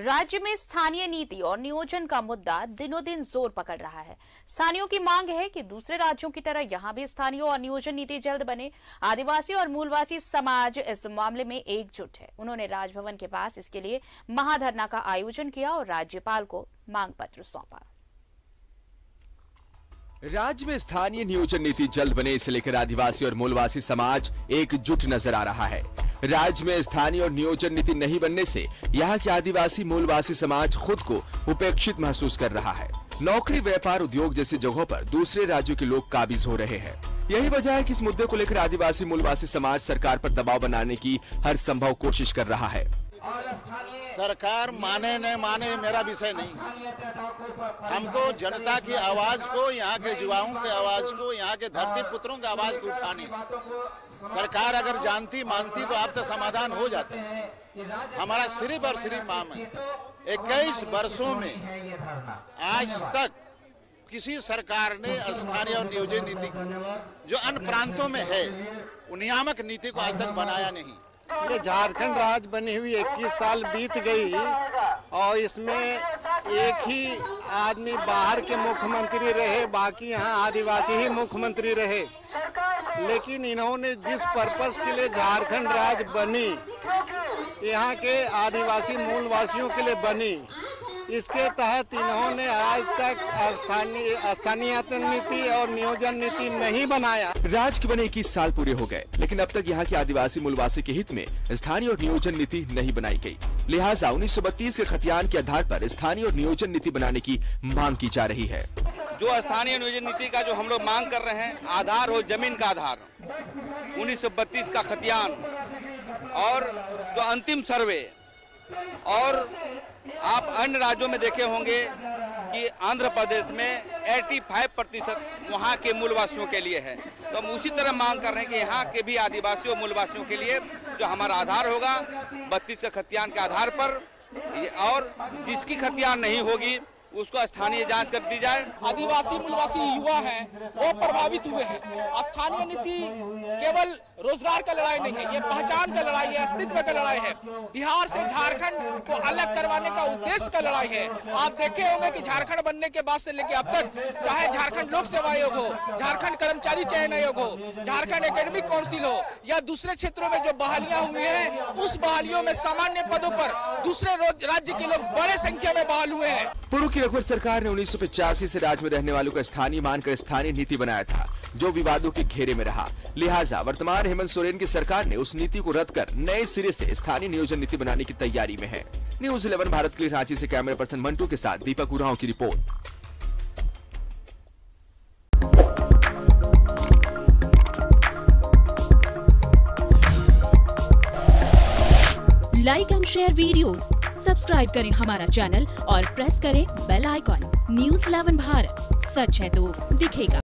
राज्य में स्थानीय नीति और नियोजन का मुद्दा दिनों दिन जोर पकड़ रहा है। स्थानीयों की मांग है कि दूसरे राज्यों की तरह यहां भी स्थानीय और नियोजन नीति जल्द बने। आदिवासी और मूलवासी समाज इस मामले में एकजुट है। उन्होंने राजभवन के पास इसके लिए महाधरना का आयोजन किया और राज्यपाल को मांग पत्र सौंपा। राज्य में स्थानीय नियोजन नीति जल्द बने, इसे लेकर आदिवासी और मूलवासी समाज एकजुट नजर आ रहा है। राज्य में स्थानीय और नियोजन नीति नहीं बनने से यहाँ के आदिवासी मूलवासी समाज खुद को उपेक्षित महसूस कर रहा है। नौकरी, व्यापार, उद्योग जैसी जगहों पर दूसरे राज्यों के लोग काबिज हो रहे हैं। यही वजह है कि इस मुद्दे को लेकर आदिवासी मूलवासी समाज सरकार पर दबाव बनाने की हर संभव कोशिश कर रहा है। सरकार माने न माने मेरा विषय नहीं, हमको जनता की आवाज को, यहाँ के युवाओं की आवाज को, यहाँ के धरती पुत्रों की आवाज को उठानी। सरकार अगर जानती मानती तो आप तो समाधान हो जाता। हमारा सिर्फ और सिर्फ मांग है 21 वर्षों में आज तक किसी सरकार ने स्थानीय और नियोजन नीति जो अन्य प्रांतों में है नियामक नीति को आज तक बनाया नहीं। ये झारखंड राज्य बनी हुई 21 साल बीत गई और इसमें एक ही आदमी बाहर के मुख्यमंत्री रहे, बाकी यहाँ आदिवासी ही मुख्यमंत्री रहे। लेकिन इन्होंने जिस पर्पस के लिए झारखंड राज्य बनी, यहाँ के आदिवासी मूलवासियों के लिए बनी, इसके तहत इन्होंने आज तक स्थानीय नीति और नियोजन नीति नहीं बनाया। राज्य के बने 21 साल पूरे हो गए, लेकिन अब तक यहाँ के आदिवासी मूलवासी के हित में स्थानीय और नियोजन नीति नहीं बनाई गई। लिहाजा 1932 के खतियान के आधार पर स्थानीय और नियोजन नीति बनाने की मांग की जा रही है। जो स्थानीय नियोजन नीति का जो हम लोग मांग कर रहे हैं, आधार हो जमीन का आधार, 1932 का खतियान और जो अंतिम सर्वे। और आप अन्य राज्यों में देखे होंगे कि आंध्र प्रदेश में 85% वहाँ के मूलवासियों के लिए है। तो हम उसी तरह मांग कर रहे हैं कि यहाँ के भी आदिवासियों मूलवासियों के लिए जो हमारा आधार होगा 32 के खतियान के आधार पर, और जिसकी खतियान नहीं होगी उसको स्थानीय जांच कर दी जाए। आदिवासी मूलवासी युवा हैं वो प्रभावित हुए हैं। स्थानीय नीति केवल रोजगार का लड़ाई नहीं है, ये पहचान का लड़ाई है, अस्तित्व का लड़ाई है। बिहार से झारखंड को अलग करवाने का उद्देश्य का लड़ाई है। आप देखे होंगे कि झारखंड बनने के बाद से लेकर अब तक, चाहे झारखंड लोक सेवा आयोग हो, झारखंड कर्मचारी चयन आयोग हो, झारखंड एकेडमिक काउंसिल हो, या दूसरे क्षेत्रों में जो बहालियां हुई हैं, उस बहालियों में सामान्य पदों पर दूसरे राज्य के लोग बड़े संख्या में बहाल हुए हैं। पूर्व की रघुवर सरकार ने 1985 से राज्य में रहने वालों का स्थानीय मानकर स्थानीय नीति बनाया था, जो विवादों के घेरे में रहा। लिहाजा वर्तमान हेमंत सोरेन की सरकार ने उस नीति को रद्द कर नए सिरे से स्थानीय नियोजन नीति बनाने की तैयारी में है। न्यूज़ 11 भारत के लिए रांची से कैमरा पर्सन मंटू के साथ दीपक उरांव की report. Like and share videos, subscribe करें हमारा चैनल और प्रेस करें बेल आइकॉन। न्यूज़ 11 भारत, सच है तो दिखेगा।